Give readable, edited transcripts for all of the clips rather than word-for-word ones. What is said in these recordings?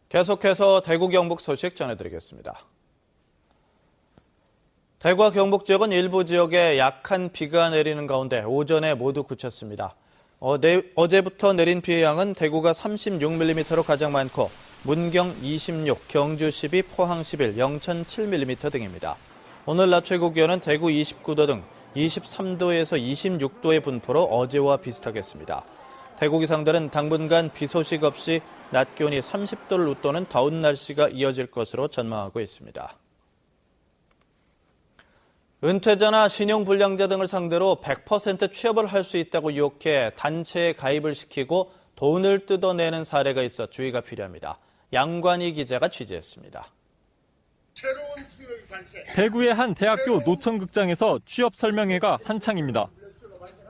계속해서 대구 경북 소식 전해드리겠습니다. 대구와 경북 지역은 일부 지역에 약한 비가 내리는 가운데 오전에 모두 그쳤습니다. 어제부터 내린 비의 양은 대구가 36mm로 가장 많고 문경 26, 경주 12, 포항 11, 영천 7mm 등입니다. 오늘 낮 최고 기온은 대구 29도 등 23도에서 26도의 분포로 어제와 비슷하겠습니다. 대구 기상들은 당분간 비 소식 없이 낮 기온이 30도를 웃도는 더운 날씨가 이어질 것으로 전망하고 있습니다. 은퇴자나 신용불량자 등을 상대로 100% 취업을 할 수 있다고 유혹해 단체에 가입을 시키고 돈을 뜯어내는 사례가 있어 주의가 필요합니다. 양관희 기자가 취재했습니다. 대구의 한 대학교 노천극장에서 취업 설명회가 한창입니다.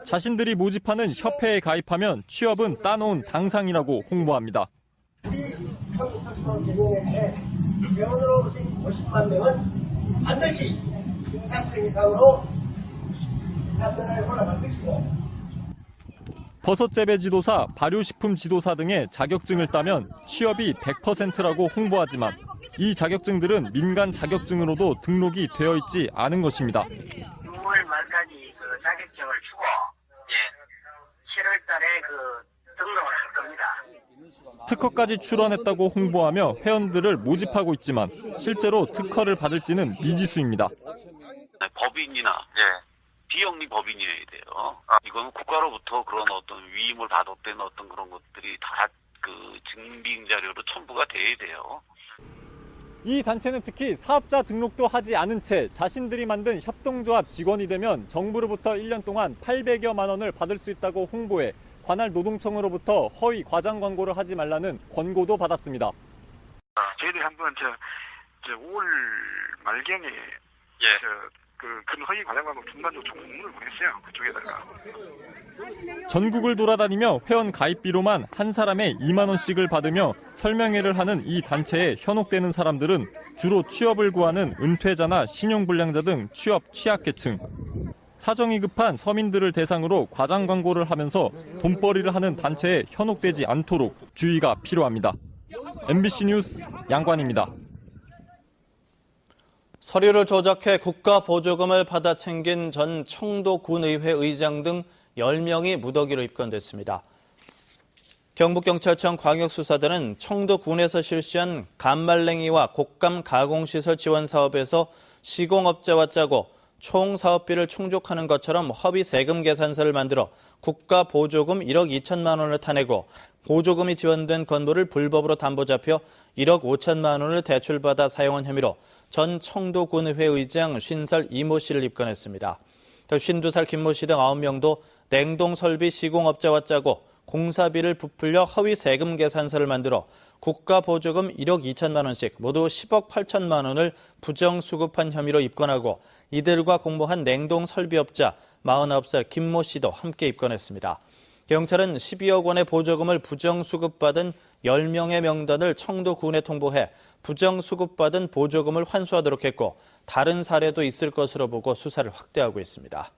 자신들이 모집하는 협회에 가입하면 취업은 따놓은 당상이라고 홍보합니다. 우리 한국특수개념에 회원으로 50만 명은 반드시 중상층 이상으로 3년에 올라갈 것이고 버섯재배 지도사, 발효식품 지도사 등의 자격증을 따면 취업이 100%라고 홍보하지만 이 자격증들은 민간 자격증으로도 등록이 되어 있지 않은 것입니다. 6월 말까지 그 자격증을 주고 7월 달에 그 등록을 할 겁니다. 특허까지 출원했다고 홍보하며 회원들을 모집하고 있지만 실제로 특허를 받을지는 미지수입니다. 법인이나 비영리 법인이어야 돼요. 이건 국가로부터 그런 어떤 위임을 받았다는 어떤 그런 것들이 다 그 증빙 자료로 첨부가 돼야 돼요. 이 단체는 특히 사업자 등록도 하지 않은 채 자신들이 만든 협동조합 직원이 되면 정부로부터 1년 동안 800여만 원을 받을 수 있다고 홍보해 관할 노동청으로부터 허위 과장 광고를 하지 말라는 권고도 받았습니다. 저희들이 한번 5월 말경에 큰 허위 과장 광고 중간적으로 총무를 보냈어요. 그쪽에다가. 전국을 돌아다니며 회원 가입비로만 한 사람에 2만 원씩을 받으며 설명회를 하는 이 단체에 현혹되는 사람들은 주로 취업을 구하는 은퇴자나 신용불량자 등 취업 취약계층. 사정이 급한 서민들을 대상으로 과장 광고를 하면서 돈벌이를 하는 단체에 현혹되지 않도록 주의가 필요합니다. MBC 뉴스 양관입니다. 서류를 조작해 국가 보조금을 받아 챙긴 전 청도군의회 의장 등 10명이 무더기로 입건됐습니다. 경북경찰청 광역수사대는 청도군에서 실시한 감말랭이와 곶감 가공시설 지원 사업에서 시공업자와 짜고 총 사업비를 충족하는 것처럼 허위 세금 계산서를 만들어 국가 보조금 1억 2천만 원을 타내고 보조금이 지원된 건물을 불법으로 담보 잡혀 1억 5천만 원을 대출받아 사용한 혐의로 전 청도군의회 의장 50살 이모 씨를 입건했습니다. 또 52살 김모 씨 등 9명도 냉동설비 시공업자와 짜고 공사비를 부풀려 허위 세금 계산서를 만들어 국가 보조금 1억 2천만 원씩 모두 10억 8천만 원을 부정수급한 혐의로 입건하고 이들과 공모한 냉동설비업자 49살 김모 씨도 함께 입건했습니다. 경찰은 12억 원의 보조금을 부정수급받은 10명의 명단을 청도군에 통보해 부정수급받은 보조금을 환수하도록 했고 다른 사례도 있을 것으로 보고 수사를 확대하고 있습니다.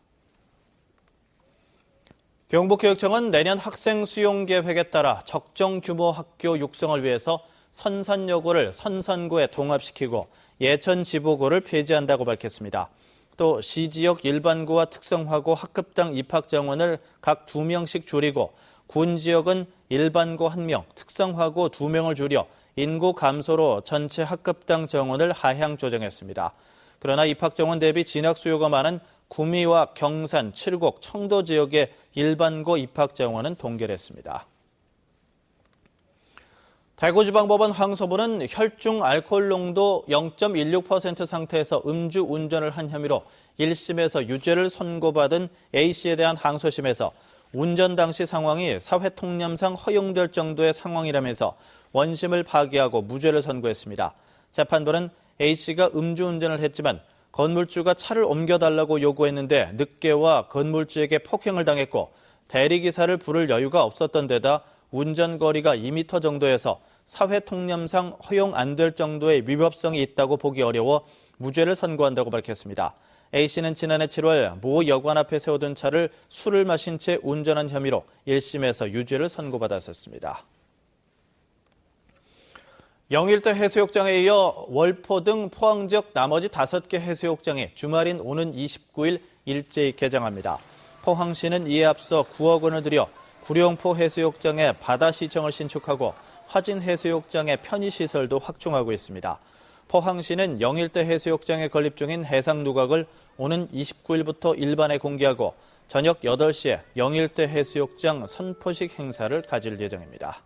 경북교육청은 내년 학생 수용 계획에 따라 적정 규모 학교 육성을 위해서 선산여고를 선산고에 통합시키고 예천 지보고를 폐지한다고 밝혔습니다. 또 시지역 일반고와 특성화고 학급당 입학 정원을 각 2명씩 줄이고 군 지역은 일반고 1명, 특성화고 2명을 줄여 인구 감소로 전체 학급당 정원을 하향 조정했습니다. 그러나 입학 정원 대비 진학 수요가 많은 구미와 경산, 칠곡, 청도 지역의 일반고 입학 정원은 동결했습니다. 대구지방법원 항소부는 혈중 알코올 농도 0.16% 상태에서 음주 운전을 한 혐의로 1심에서 유죄를 선고받은 A씨에 대한 항소심에서 운전 당시 상황이 사회통념상 허용될 정도의 상황이라면서 원심을 파기하고 무죄를 선고했습니다. 재판부는 A씨가 음주운전을 했지만 건물주가 차를 옮겨달라고 요구했는데 늦게 와 건물주에게 폭행을 당했고 대리기사를 부를 여유가 없었던 데다 운전거리가 2m 정도여서 사회통념상 허용 안 될 정도의 위법성이 있다고 보기 어려워 무죄를 선고한다고 밝혔습니다. A씨는 지난해 7월 모 여관 앞에 세워둔 차를 술을 마신 채 운전한 혐의로 1심에서 유죄를 선고받았었습니다. 영일대 해수욕장에 이어 월포 등 포항 지역 나머지 5개 해수욕장이 주말인 오는 29일 일제히 개장합니다. 포항시는 이에 앞서 9억 원을 들여 구룡포 해수욕장에 바다시청을 신축하고 화진 해수욕장의 편의시설도 확충하고 있습니다. 포항시는 영일대 해수욕장에 건립 중인 해상 누각을 오는 29일부터 일반에 공개하고 저녁 8시에 영일대 해수욕장 선포식 행사를 가질 예정입니다.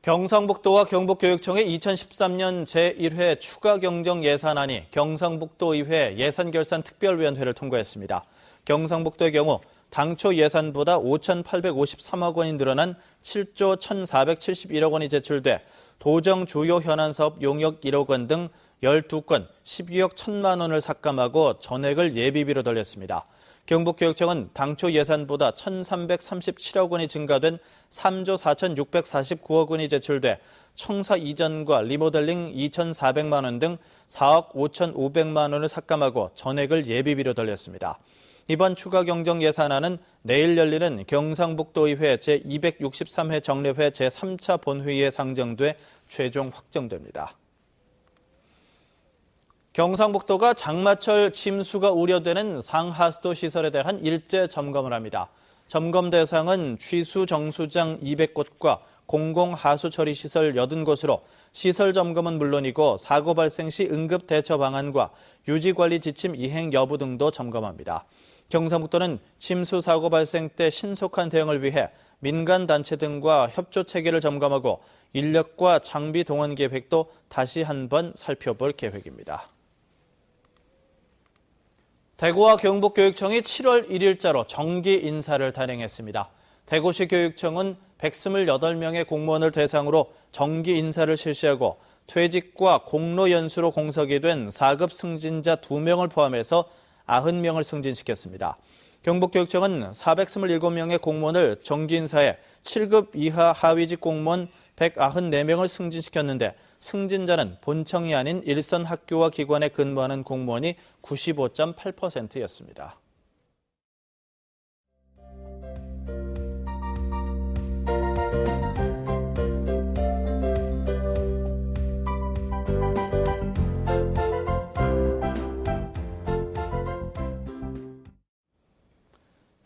경상북도와 경북교육청의 2013년 제1회 추가 경정 예산안이 경상북도의회 예산결산특별위원회를 통과했습니다. 경상북도의 경우 당초 예산보다 5,853억 원이 늘어난 7조 1,471억 원이 제출돼 도정 주요 현안 사업 용역 1억 원 등 12건 12억 1천만 원을 삭감하고 전액을 예비비로 돌렸습니다. 경북교육청은 당초 예산보다 1,337억 원이 증가된 3조 4,649억 원이 제출돼 청사 이전과 리모델링 2,400만 원 등 4억 5,500만 원을 삭감하고 전액을 예비비로 돌렸습니다. 이번 추가 경정 예산안은 내일 열리는 경상북도의회 제263회 정례회 제3차 본회의에 상정돼 최종 확정됩니다. 경상북도가 장마철 침수가 우려되는 상하수도 시설에 대한 일제 점검을 합니다. 점검 대상은 취수 정수장 200곳과 공공하수처리시설 80곳으로 시설 점검은 물론이고 사고 발생 시 응급 대처 방안과 유지관리 지침 이행 여부 등도 점검합니다. 경상북도는 침수 사고 발생 때 신속한 대응을 위해 민간단체 등과 협조 체계를 점검하고 인력과 장비 동원 계획도 다시 한번 살펴볼 계획입니다. 대구와 경북교육청이 7월 1일자로 정기 인사를 단행했습니다. 대구시 교육청은 128명의 공무원을 대상으로 정기 인사를 실시하고 퇴직과 공로 연수로 공석이 된 4급 승진자 2명을 포함해서 90명을 승진시켰습니다. 경북교육청은 427명의 공무원을 정기 인사해 7급 이하 하위직 공무원 194명을 승진시켰는데 승진자는 본청이 아닌 일선 학교와 기관에 근무하는 공무원이 95.8%였습니다.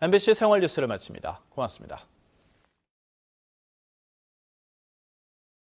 MBC 생활 뉴스를 마칩니다. 고맙습니다.